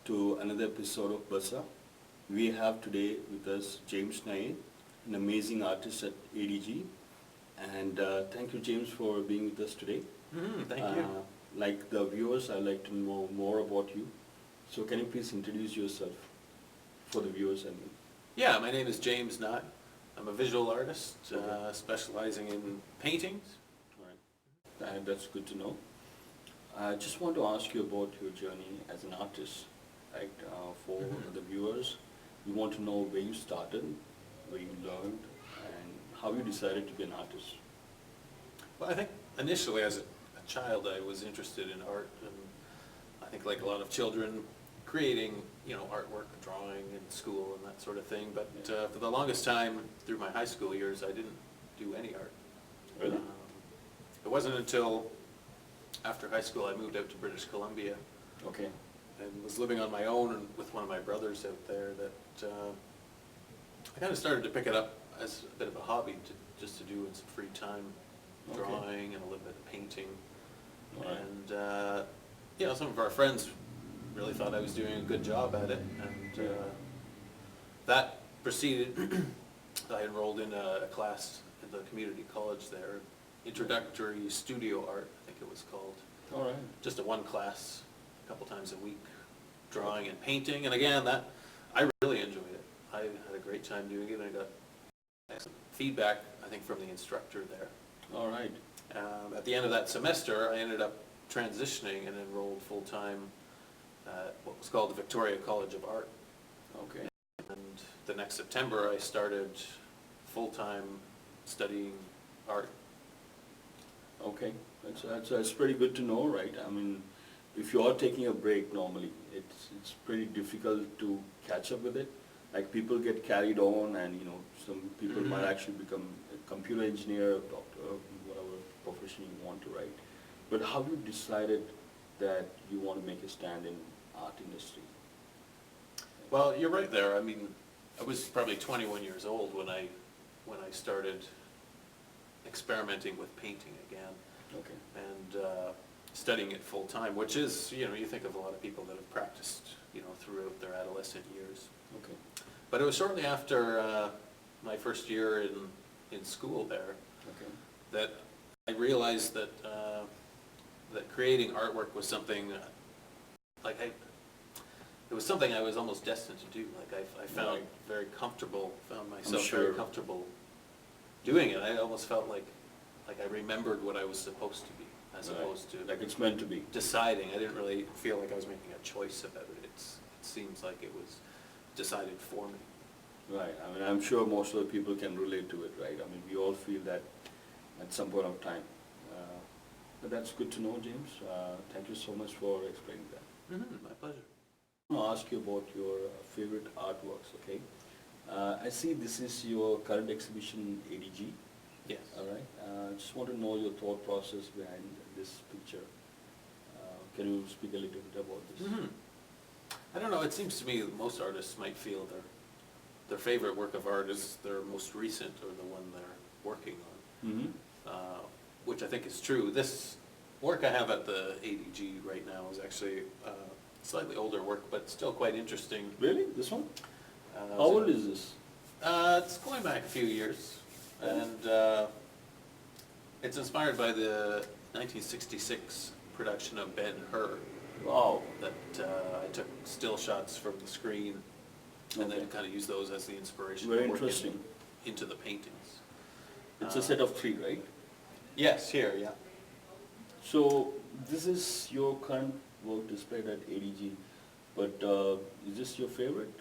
to another episode of Basa. We have today with us James Nair, an amazing artist at ADG. And thank you, James, for being with us today. Thank you. Like the viewers, I'd like to know more about you. So can you please introduce yourself for the viewers and me? Yeah, my name is James Nair. I'm a visual artist Okay. specializing in paintings. All right. And that's good to know. I just want to ask you about your journey as an artist, right? For the viewers, we want to know where you started, where you learned, and how you decided to be an artist. Well, I think initially as a child I was interested in art, and I think like a lot of children, creating, artwork, drawing in school and that sort of thing. But for the longest time through my high school years, I didn't do any art. Really? It wasn't until after high school I moved out to British Columbia Okay. and was living on my own and with one of my brothers out there that I kind of started to pick it up as a bit of a hobby just to do in some free time, Okay. drawing and a little bit of painting. All right. And some of our friends really thought I was doing a good job at it, and that proceeded. I enrolled in a class at the community college there, Introductory Studio Art, I think it was called. All right. Just a one class, a couple times a week, drawing and painting. And again, I really enjoyed it. I had a great time doing it, and I got excellent feedback, I think, from the instructor there. All right. At the end of that semester, I ended up transitioning and enrolled full-time at what was called the Victoria College of Art. Okay. And the next September, I started full-time studying art. Okay. That's pretty good to know, right? I mean, if you are taking a break normally, it's pretty difficult to catch up with it. Like people get carried on, and some people might actually become a computer engineer, doctor, whatever profession you want to, right? But how you decided that you want to make a stand in art industry? Well, you're right there. I mean, I was probably 21 years old when I started experimenting with painting again. Okay. And studying it full time, which is, you think of a lot of people that have practiced, throughout their adolescent years. Okay. But it was shortly after my first year in school there Okay. that I realized that that creating artwork was something it was something I was almost destined to do. Like I found Right. very comfortable, found myself sure. very comfortable doing it. I almost felt like I remembered what I was supposed to be, as Right. opposed to Like it's meant to be. deciding. I didn't really feel like I was making a choice about it. It seems like it was decided for me. Right. I mean, I'm sure most of the people can relate to it, right? I mean, we all feel that at some point of time. But that's good to know, James. Thank you so much for explaining that. My pleasure. I want to ask you about your favorite artworks, okay? I see this is your current exhibition, ADG. Yes. All right. Just want to know your thought process behind this picture. Can you speak a little bit about this? I don't know. It seems to me that most artists might feel their favorite work of art is their most recent, or the one they're working on. Mm-hmm. Which I think is true. This work I have at the ADG right now is actually slightly older work, but still quite interesting. Really? This one? How So- old is this? It's going back a few years, and it's inspired by the 1966 production of Ben-Hur Wow. that I took still shots from the screen, and Okay. then kind of used those as the inspiration Very to work interesting. into the paintings. It's a set of 3, right? Yes, here, yeah. So this is your current work displayed at ADG, but is this your favorite?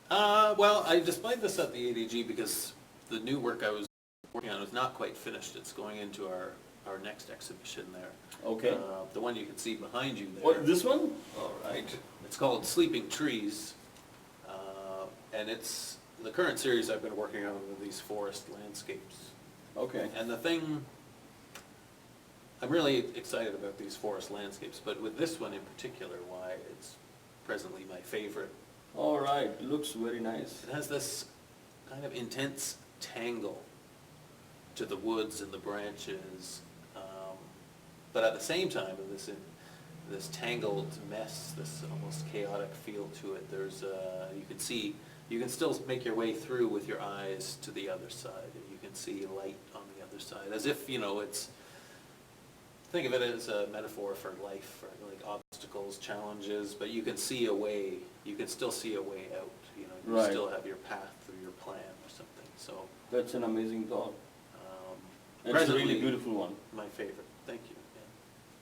Well, I displayed this at the ADG because the new work I was working on was not quite finished. It's going into our next exhibition there. Okay. The one you can see behind you there. What, this one? All right. It's called Sleeping Trees, and it's the current series I've been working on with these forest landscapes. Okay. And the thing, I'm really excited about these forest landscapes, but with this one in particular, why it's presently my favorite. All right. Looks very nice. It has this kind of intense tangle to the woods and the branches, but at the same time, this tangled mess, this almost chaotic feel to it. There's, you can see, you can still make your way through with your eyes to the other side, and you can see light on the other side, as if, you know, it's, think of it as a metaphor for life, or like obstacles, challenges, but you can see a way, you can still see a way out, you know, you Right. still have your path or your plan or something, so. That's an amazing thought. It's a Presently, really beautiful one. my favorite, thank you. Yeah.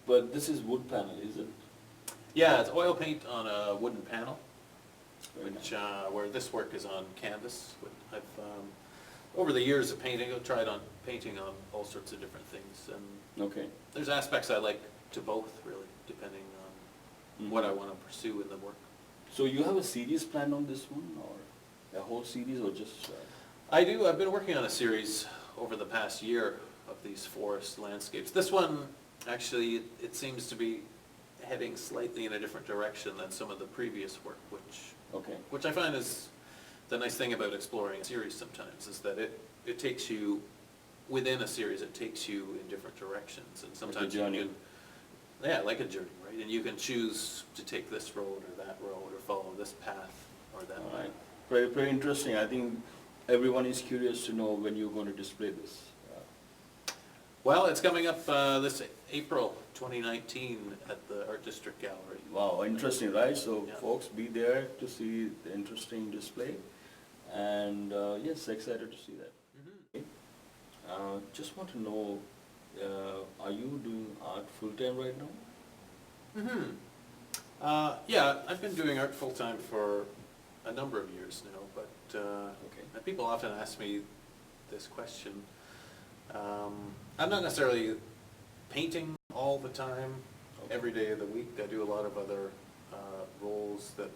But this is wood panel, is it? Yeah, it's oil paint on a wooden panel, Very which, nice. where this work is on canvas. I've, over the years of painting, I've tried on painting on all sorts of different things, and Okay. there's aspects I like to both, really, depending on what I want to pursue in the work. So you have a series planned on this one, or a whole series, or just? I do, I've been working on a series over the past year of these forest landscapes. This one, actually, it seems to be heading slightly in a different direction than some of the previous work, Okay. which I find is the nice thing about exploring a series sometimes, is that it takes you, within a series, it takes you in different directions, and sometimes you journey. can, yeah, like a journey, right? And you can choose to take this road or that road, or follow this path or that All path. right. Very, very interesting. I think everyone is curious to know when you're going to display this. Well, it's coming up this April 2019 at the Art District Gallery. Wow, interesting, right? So Yeah. folks, be there to see the interesting display. And yes, excited to see that. Just want to know, are you doing art full-time right now? Yeah, I've been doing art full-time for a number of years now, but Okay. and people often ask me this question. I'm not necessarily painting all the time, Okay. every day of the week. I do a lot of other roles that,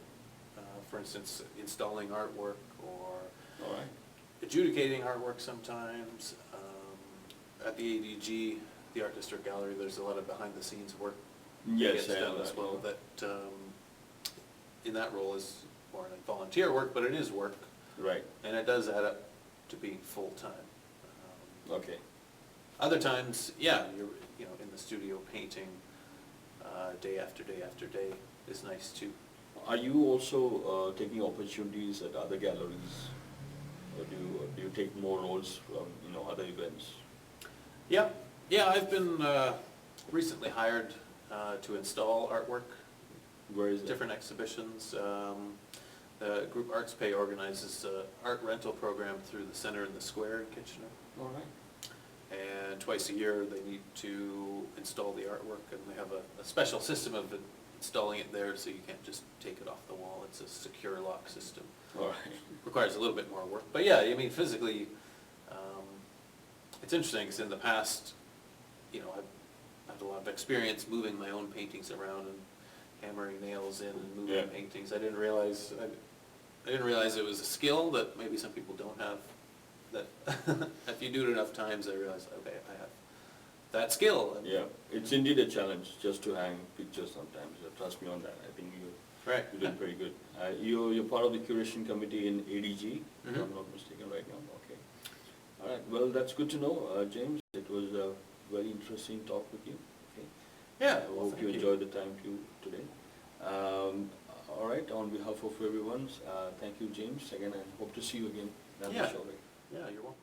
for instance, installing artwork or All right. adjudicating artwork sometimes. At the ADG, the Art District Gallery, there's a lot of behind-the-scenes work that Yes, gets I done know as that. well. That in that role is more like volunteer work, but it is work, Right. and it does add up to being full-time. Okay. Other times, yeah, you're, you know, in the studio painting day after day after day is nice too. Are you also taking opportunities at other galleries? Or do you take more roles from, other events? Yeah, yeah, I've been recently hired to install artwork, Where is it? different exhibitions. The group Arts Pay organizes an art rental program through the Center in the Square in Kitchener. All right. And twice a year, they need to install the artwork, and they have a special system of installing it there, so you can't just take it off the wall. It's a secure lock system. All right. Requires a little bit more work. But yeah, I mean, physically, it's interesting, because in the past, I've had a lot of experience moving my own paintings around and hammering nails in and moving Yeah. paintings. I didn't realize it was a skill that maybe some people don't have. That if you do it enough times, I realized, okay, I have that skill. And Yeah, it's indeed a challenge just to hang pictures sometimes. Trust me on that. I think Right. you did pretty good. You're part of the curation committee in ADG, if Mhm. I'm not mistaken right now. Okay. All right, well, that's good to know, James. It was a very interesting talk with you. Okay. Yeah, I well, hope thank you you. enjoyed the time today. All right, on behalf of everyone, thank you, James, again, and hope to see you again. Yeah. Yeah, you're welcome.